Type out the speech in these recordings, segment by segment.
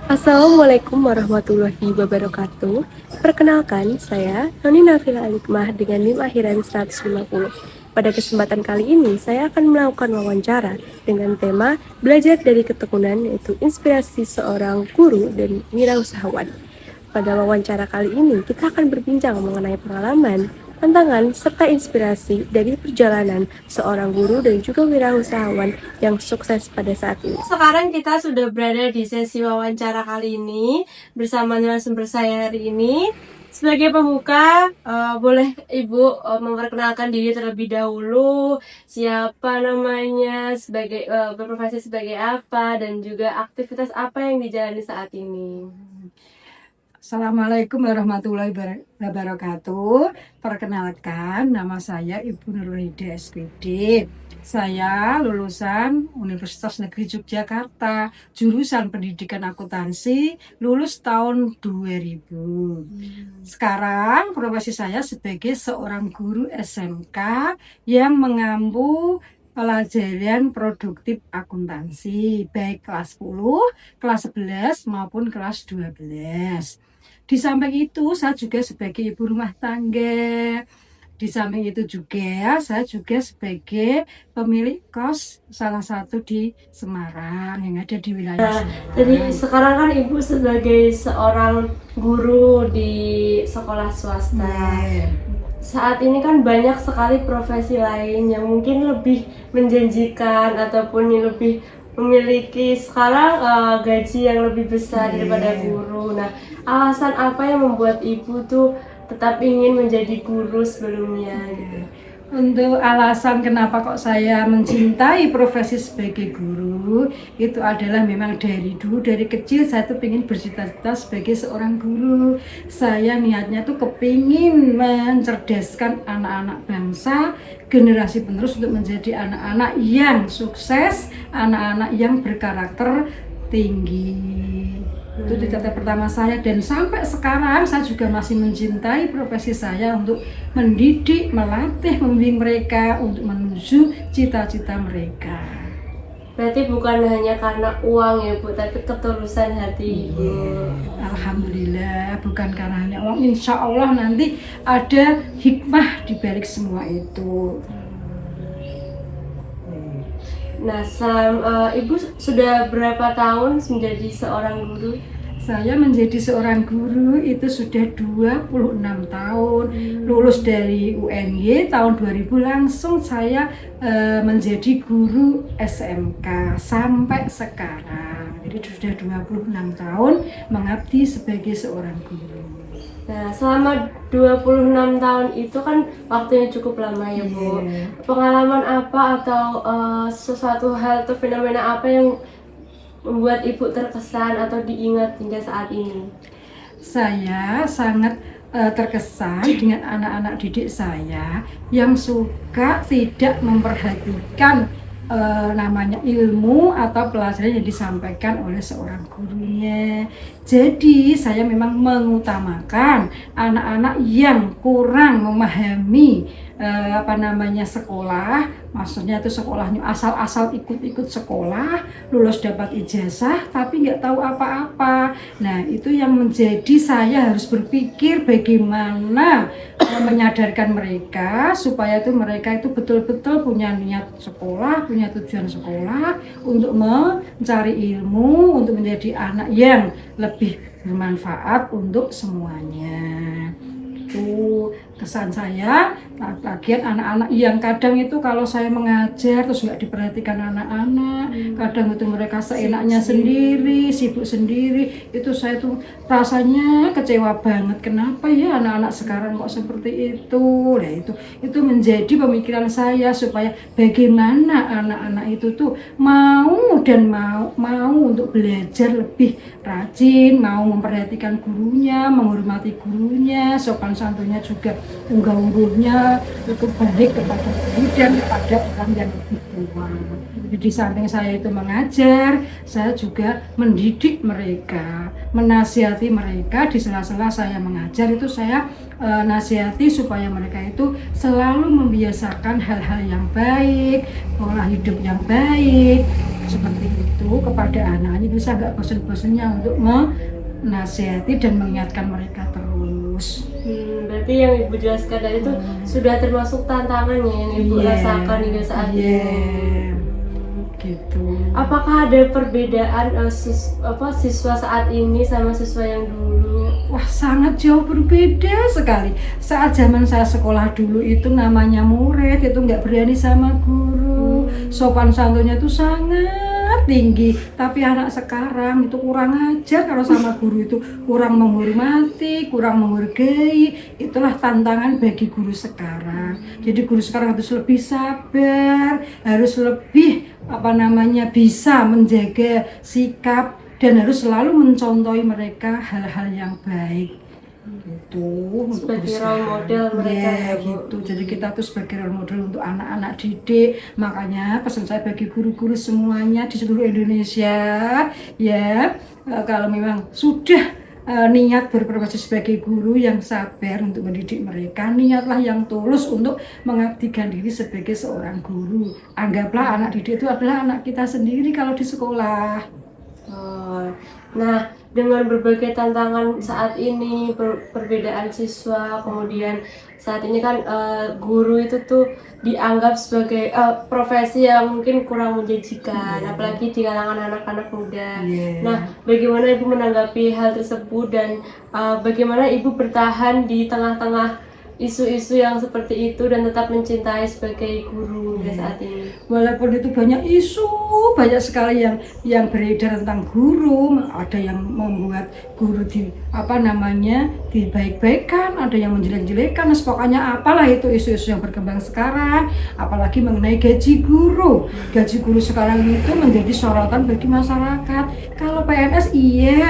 Assalamualaikum warahmatullahi wabarakatuh. Perkenalkan, saya Noni Nafila Alikmah dengan NIM akhiran 150. Pada kesempatan kali ini, saya akan melakukan wawancara dengan tema belajar dari ketekunan, yaitu inspirasi seorang guru dan wirausahawan. Pada wawancara kali ini, kita akan berbincang mengenai pengalaman, tantangan, serta inspirasi dari perjalanan seorang guru dan juga wirausahawan yang sukses pada saat ini. Sekarang kita sudah berada di sesi wawancara kali ini bersama narasumber saya hari ini. Sebagai pembuka, boleh Ibu memperkenalkan diri terlebih dahulu, siapa namanya, sebagai berprofesi sebagai apa, dan juga aktivitas apa yang dijalani saat ini. Assalamualaikum warahmatullahi wabarakatuh. Perkenalkan, nama saya Ibu Nurhida SPD. Saya lulusan Universitas Negeri Yogyakarta, jurusan Pendidikan Akuntansi, lulus tahun 2000. Sekarang profesi saya sebagai seorang guru SMK yang mengampu pelajaran produktif akuntansi, baik kelas 10, kelas 11 maupun kelas 12. Di samping itu, saya juga sebagai ibu rumah tangga. Di samping itu juga, saya juga sebagai pemilik kos salah satu di Semarang, yang ada di wilayah Semarang. Jadi sekarang kan Ibu sebagai seorang guru di sekolah swasta. Saat ini kan banyak sekali profesi lain yang mungkin lebih menjanjikan ataupun yang lebih memiliki sekarang gaji yang lebih besar daripada guru. Nah, alasan apa yang membuat Ibu tuh tetap ingin menjadi guru sebelumnya gitu? Untuk alasan kenapa kok saya mencintai profesi sebagai guru, itu adalah memang dari dulu, dari kecil saya tuh pengen bercita-cita sebagai seorang guru. Saya niatnya tuh kepingin mencerdaskan anak-anak bangsa, generasi penerus untuk menjadi anak-anak yang sukses, anak-anak yang berkarakter tinggi. Itu cita-cita pertama saya, dan sampai sekarang saya juga masih mencintai profesi saya untuk mendidik, melatih, membimbing mereka untuk menuju cita-cita mereka. Berarti bukan hanya karena uang ya Bu, tapi ketulusan hati Ibu. Alhamdulillah, bukan karena hanya uang. Insya Allah nanti ada hikmah di balik semua itu. Nah, Ibu sudah berapa tahun menjadi seorang guru? Saya menjadi seorang guru itu sudah 26 tahun. Lulus dari UNY tahun 2000, langsung saya menjadi guru SMK sampai sekarang. Jadi sudah 26 tahun mengabdi sebagai seorang guru. Nah, selama 26 tahun itu kan waktunya cukup lama ya Bu. Pengalaman apa atau sesuatu hal atau fenomena apa yang membuat Ibu terkesan atau diingat hingga saat ini? Saya sangat terkesan dengan anak-anak didik saya yang suka tidak memperhatikan namanya ilmu atau pelajaran yang disampaikan oleh seorang gurunya. Jadi saya memang mengutamakan anak-anak yang kurang memahami sekolah, maksudnya itu sekolahnya asal-asal ikut-ikut sekolah, lulus dapat ijazah tapi nggak tahu apa-apa. Nah, itu yang menjadi saya harus berpikir bagaimana menyadarkan mereka supaya mereka itu betul-betul punya niat sekolah, punya tujuan sekolah untuk mencari ilmu, untuk menjadi anak yang lebih bermanfaat untuk semuanya. Itu kesan saya. Bagian anak-anak yang kadang itu kalau saya mengajar terus nggak diperhatikan anak-anak, kadang itu mereka seenaknya sendiri, sibuk sendiri, itu saya tuh rasanya kecewa banget. Kenapa ya anak-anak sekarang kok seperti itu? Nah, itu menjadi pemikiran saya supaya bagaimana anak-anak itu tuh mau untuk belajar lebih rajin, mau memperhatikan gurunya, menghormati gurunya, sopan santunnya juga unggah-ungguhnya itu baik kepada guru dan kepada orang yang lebih tua. Jadi di samping saya itu mengajar, saya juga mendidik mereka, menasihati mereka. Di sela-sela saya mengajar itu saya nasihati supaya mereka itu selalu membiasakan hal-hal yang baik, pola hidup yang baik, seperti itu kepada anak-anaknya, bisa nggak bosan-bosannya untuk menasihati dan mengingatkan mereka terus. Berarti yang Ibu jelaskan tadi itu sudah termasuk tantangannya yang Ibu rasakan hingga saat ini. Gitu. Apakah ada perbedaan siswa saat ini sama siswa yang dulu? Wah, sangat jauh berbeda sekali. Saat zaman saya sekolah dulu itu namanya murid itu nggak berani sama guru, sopan santunnya itu sangat tinggi. Tapi anak sekarang itu kurang ajar kalau sama guru, itu kurang menghormati, kurang menghargai. Itulah tantangan bagi guru sekarang. Jadi guru sekarang harus lebih sabar, harus lebih bisa menjaga sikap dan harus selalu mencontohi mereka hal-hal yang baik. Gitu, sebagai role model mereka gitu. Jadi kita tuh sebagai role model untuk anak-anak didik. Makanya pesan saya bagi guru-guru semuanya di seluruh Indonesia, kalau memang sudah niat berprofesi sebagai guru yang sabar untuk mendidik mereka, niatlah yang tulus untuk mengabdikan diri sebagai seorang guru. Anggaplah anak didik itu adalah anak kita sendiri kalau di sekolah. Nah, dengan berbagai tantangan saat ini, perbedaan siswa, kemudian saat ini kan guru itu tuh dianggap sebagai profesi yang mungkin kurang menjanjikan, apalagi di kalangan anak-anak muda. Nah, bagaimana Ibu menanggapi hal tersebut dan bagaimana Ibu bertahan di tengah-tengah isu-isu yang seperti itu dan tetap mencintai sebagai guru hingga saat ini? Walaupun itu banyak isu, banyak sekali yang beredar tentang guru, ada yang membuat guru dibaik-baikkan, ada yang menjelek-jelekan, pokoknya apalah itu isu-isu yang berkembang sekarang, apalagi mengenai gaji guru. Gaji guru sekarang itu menjadi sorotan bagi masyarakat. Kalau PNS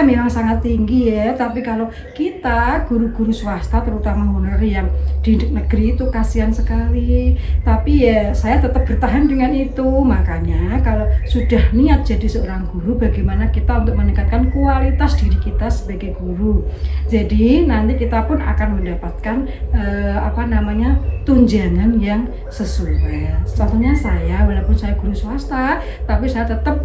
memang sangat tinggi tapi kalau kita guru-guru swasta terutama honorer yang di negeri itu kasihan sekali. Tapi saya tetap bertahan dengan itu. Makanya kalau sudah niat jadi seorang guru, bagaimana kita untuk meningkatkan kualitas diri kita sebagai guru. Jadi nanti kita pun akan mendapatkan tunjangan yang sesuai. Contohnya saya, walaupun saya guru swasta, tapi saya tetap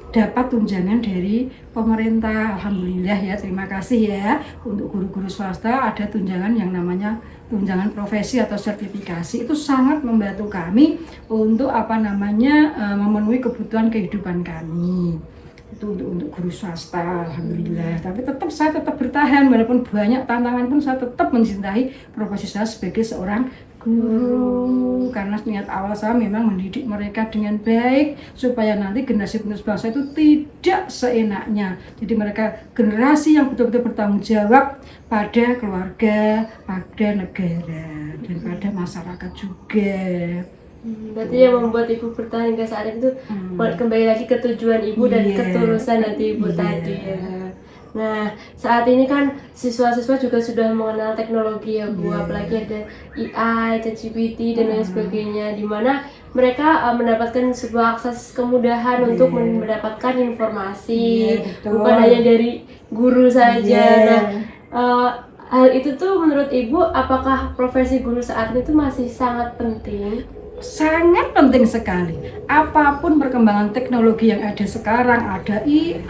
dapat tunjangan dari pemerintah. Alhamdulillah terima kasih untuk guru-guru swasta ada tunjangan yang namanya tunjangan profesi atau sertifikasi. Itu sangat membantu kami untuk memenuhi kebutuhan kehidupan kami. Itu untuk guru swasta, alhamdulillah. Tapi saya tetap bertahan walaupun banyak tantangan pun saya tetap mencintai profesi saya sebagai seorang guru, karena niat awal saya memang mendidik mereka dengan baik supaya nanti generasi penerus bangsa itu tidak seenaknya. Jadi mereka generasi yang betul-betul bertanggung jawab pada keluarga, pada negara, dan pada masyarakat juga. Berarti yang membuat Ibu bertahan hingga saat itu kembali lagi ke tujuan Ibu dan ketulusan hati Ibu tadi Nah, saat ini kan siswa-siswa juga sudah mengenal teknologi Bu, apalagi ada AI, ChatGPT dan lain sebagainya, di mana mereka mendapatkan sebuah akses kemudahan untuk mendapatkan informasi, bukan hanya dari guru saja. Nah, hal itu tuh menurut Ibu, apakah profesi guru saat ini tuh masih sangat penting? Sangat penting sekali. Apapun perkembangan teknologi yang ada sekarang, ada IA,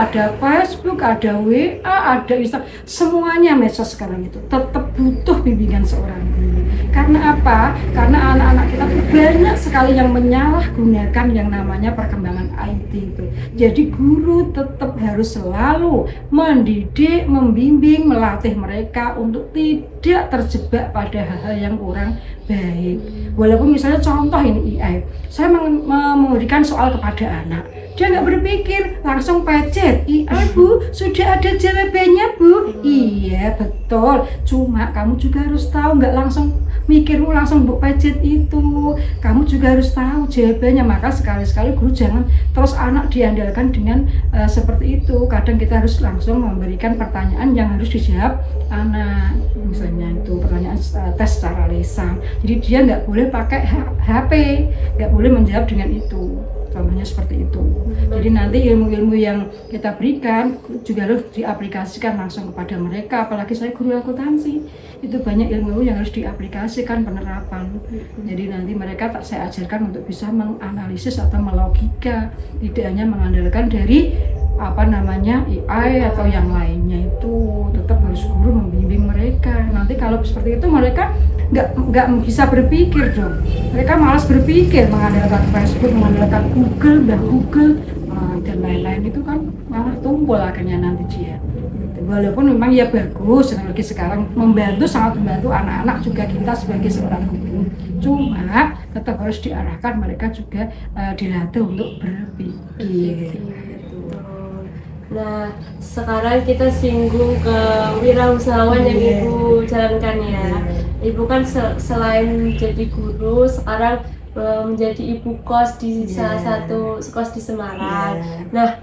ada Facebook, ada WA, ada Instagram, semuanya medsos sekarang itu tetap butuh bimbingan seorang guru. Karena apa? Karena anak-anak kita tuh banyak sekali yang menyalahgunakan yang namanya perkembangan IT itu. Jadi guru tetap harus selalu mendidik, membimbing, melatih mereka untuk tidak terjebak pada hal-hal yang kurang baik. Walaupun misalnya contoh ini AI, saya memberikan soal kepada anak, dia nggak berpikir, langsung pecet, AI Bu, sudah ada jawabannya Bu. Iya betul, cuma kamu juga harus tahu, nggak langsung mikirmu langsung buk pecet itu, kamu juga harus tahu jawabannya. Maka sekali-sekali guru jangan terus anak diandalkan dengan seperti itu. Kadang kita harus langsung memberikan pertanyaan yang harus dijawab anak, misalnya itu pertanyaan tes secara lisan. Jadi dia nggak boleh pakai HP, nggak boleh menjawab dengan itu. contohnya seperti itu. Jadi nanti ilmu-ilmu yang kita berikan juga harus diaplikasikan langsung kepada mereka, apalagi saya guru akuntansi, itu banyak ilmu yang harus diaplikasikan penerapan. Jadi nanti mereka saya ajarkan untuk bisa menganalisis atau melogika, tidak hanya mengandalkan dari AI atau yang lainnya. Itu tetap harus guru membimbing mereka. Nanti kalau seperti itu mereka nggak bisa berpikir dong. Mereka malas berpikir, mengandalkan Facebook, mengandalkan Google dan lain-lain, itu kan malah tumpul akhirnya nanti dia. Walaupun memang ya bagus, teknologi sekarang sangat membantu anak-anak juga kita sebagai seorang guru. Cuma tetap harus diarahkan mereka juga dilatih untuk berpikir. Nah, sekarang kita singgung ke wirausahawan yang Ibu jalankan ya. Ibu kan selain jadi guru, sekarang menjadi ibu kos di salah satu kos di Semarang. Nah,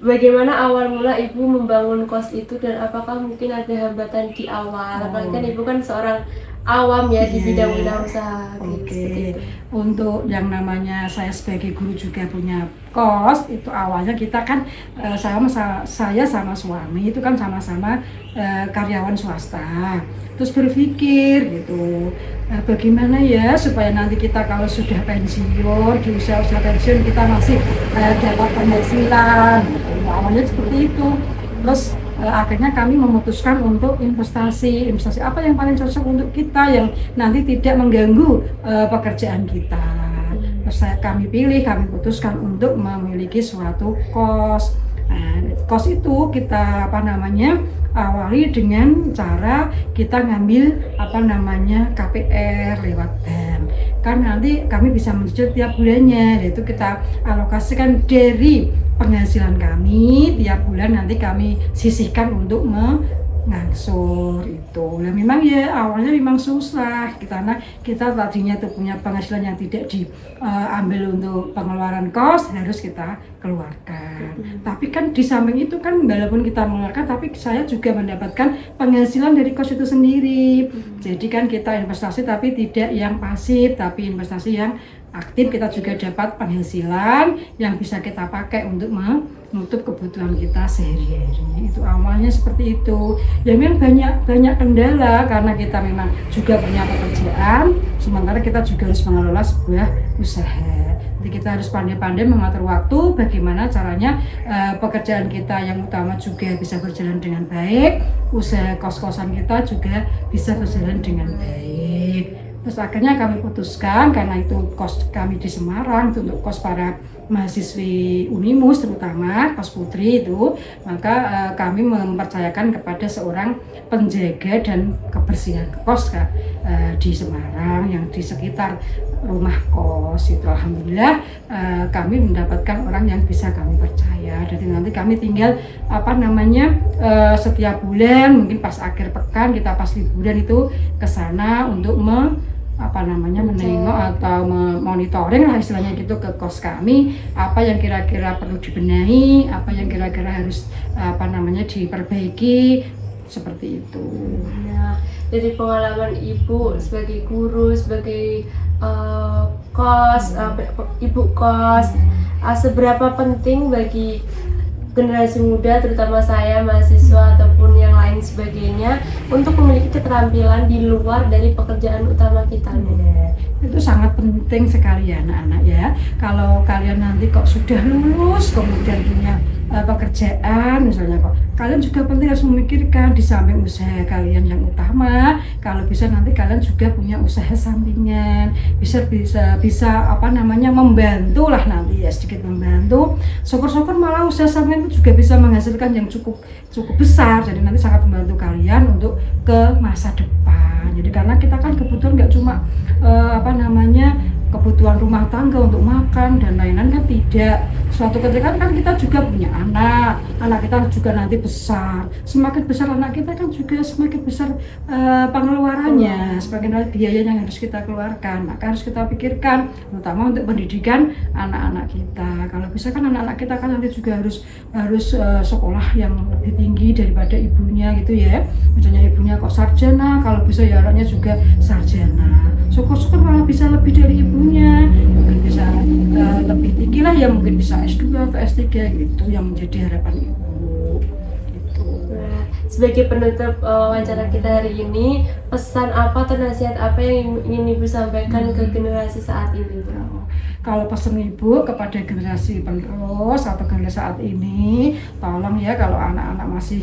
bagaimana awal mula Ibu membangun kos itu dan apakah mungkin ada hambatan di awal? Apalagi kan Ibu kan seorang awam ya di bidang wirausaha. Oke. Untuk yang namanya saya sebagai guru juga punya kos, itu awalnya kita kan saya sama suami itu kan sama-sama karyawan swasta. Terus berpikir gitu, bagaimana ya supaya nanti kita kalau sudah pensiun, di usia-usia pensiun kita masih dapat penghasilan gitu. Awalnya seperti itu. Terus akhirnya kami memutuskan untuk investasi apa yang paling cocok untuk kita yang nanti tidak mengganggu pekerjaan kita. Terus kami putuskan untuk memiliki suatu kos. Nah, kos itu kita awali dengan cara kita ngambil KPR lewat bank. Kan nanti kami bisa mencicil tiap bulannya, yaitu kita alokasikan dari penghasilan kami tiap bulan, nanti kami sisihkan untuk mengangsur itu. Nah memang ya awalnya memang susah karena kita tadinya tuh punya penghasilan yang tidak diambil untuk pengeluaran kos, harus kita keluarkan. Tapi kan di samping itu kan walaupun kita mengeluarkan, tapi saya juga mendapatkan penghasilan dari kos itu sendiri. Jadi kan kita investasi tapi tidak yang pasif, tapi investasi yang aktif. Kita juga dapat penghasilan yang bisa kita pakai untuk menutup kebutuhan kita sehari-hari. Itu awalnya seperti itu. Ya memang banyak kendala karena kita memang juga punya pekerjaan, sementara kita juga harus mengelola sebuah usaha. Jadi kita harus pandai-pandai mengatur waktu, bagaimana caranya pekerjaan kita yang utama juga bisa berjalan dengan baik, usaha kos-kosan kita juga bisa berjalan dengan baik. Terus akhirnya kami putuskan, karena itu kos kami di Semarang, itu untuk kos para mahasiswi Unimus terutama, kos putri itu, maka kami mempercayakan kepada seorang penjaga dan kebersihan kos di Semarang yang di sekitar rumah kos itu. Alhamdulillah kami mendapatkan orang yang bisa kami percaya. Jadi nanti kami tinggal setiap bulan, mungkin pas akhir pekan kita pas liburan itu ke sana untuk menengok atau monitoring lah istilahnya gitu ke kos kami, apa yang kira-kira perlu dibenahi, apa yang kira-kira harus diperbaiki, seperti itu. Nah, dari pengalaman Ibu sebagai guru, sebagai ibu kos, seberapa penting bagi generasi muda, terutama saya, mahasiswa ataupun yang lain sebagainya, untuk memiliki keterampilan di luar dari pekerjaan utama kita? Itu sangat penting sekali ya anak-anak ya. Kalau kalian nanti kok sudah lulus kemudian punya pekerjaan misalnya, kok kalian juga penting harus memikirkan di samping usaha kalian yang utama, kalau bisa nanti kalian juga punya usaha sampingan, bisa membantu lah nanti ya, sedikit membantu. Syukur-syukur malah usaha sampingan itu juga bisa menghasilkan yang cukup besar, jadi nanti sangat membantu kalian untuk ke masa depan. Jadi karena kita kan kebutuhan nggak cuma kebutuhan rumah tangga untuk makan dan lain-lain, kan tidak. Suatu ketika kan kita juga punya anak kita juga nanti besar, semakin besar anak kita kan juga semakin besar pengeluarannya, semakin biaya yang harus kita keluarkan. Maka harus kita pikirkan terutama untuk pendidikan anak-anak kita. Kalau bisa kan anak-anak kita kan nanti juga harus sekolah yang lebih tinggi daripada ibunya gitu ya. Misalnya ibunya kok sarjana, kalau bisa ya anaknya juga sarjana. Syukur-syukur malah bisa lebih dari ibunya, mungkin bisa lebih tinggi lah ya, mungkin bisa S2 atau S3 gitu yang menjadi harapan ibu gitu. Nah, sebagai penutup wawancara kita hari ini, pesan apa atau nasihat apa yang ingin Ibu sampaikan ke generasi saat ini, Bu? Kalau pesan ibu kepada generasi penerus atau generasi saat ini, tolong ya kalau anak-anak masih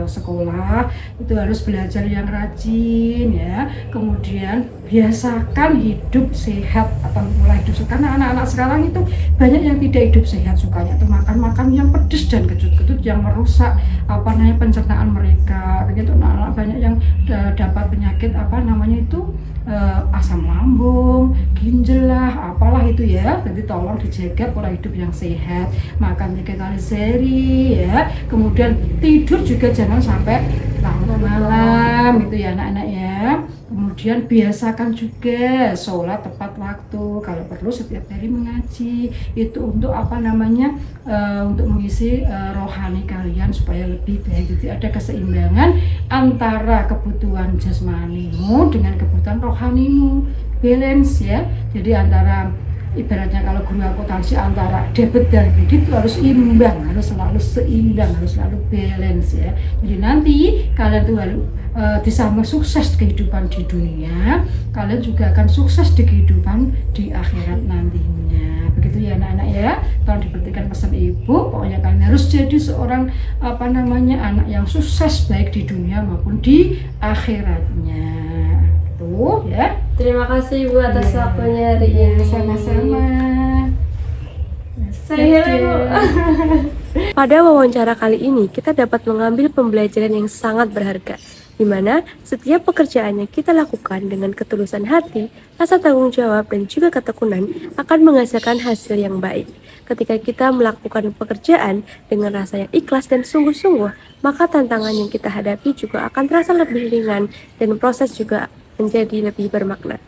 sekolah itu harus belajar yang rajin ya. Kemudian biasakan hidup sehat atau mulai hidup sehat. Karena anak-anak sekarang itu banyak yang tidak hidup sehat, sukanya tuh makan-makan yang pedas dan kecut-kecut yang merusak pencernaan mereka. Begitu anak-anak banyak yang dapat penyakit asam lambung, ginjal lah, apalah itu ya. Jadi tolong dijaga pola hidup yang sehat, makan 3 kali sehari ya. Kemudian tidur juga jangan sampai larut malam itu ya anak-anak ya. Kemudian biasakan juga sholat tepat waktu, kalau perlu setiap hari mengaji, itu untuk untuk mengisi rohani kalian supaya lebih baik. Jadi ada keseimbangan antara kebutuhan jasmanimu dengan kebutuhan rohanimu, balance ya. Jadi antara ibaratnya kalau guru akuntansi antara debit dan kredit itu harus imbang, harus selalu seimbang, harus selalu balance ya. Jadi nanti kalian tuh harus di samping sukses kehidupan di dunia, kalian juga akan sukses di kehidupan di akhirat nantinya. Begitu ya anak-anak ya. Tolong diperhatikan pesan ibu, pokoknya kalian harus jadi seorang anak yang sukses baik di dunia maupun di akhiratnya. Tuh ya. Terima kasih Ibu atas waktunya hari ini. Sama-sama. Saya Ibu. Pada wawancara kali ini kita dapat mengambil pembelajaran yang sangat berharga, di mana setiap pekerjaan yang kita lakukan dengan ketulusan hati, rasa tanggung jawab, dan juga ketekunan akan menghasilkan hasil yang baik. Ketika kita melakukan pekerjaan dengan rasa yang ikhlas dan sungguh-sungguh, maka tantangan yang kita hadapi juga akan terasa lebih ringan dan proses juga menjadi lebih bermakna.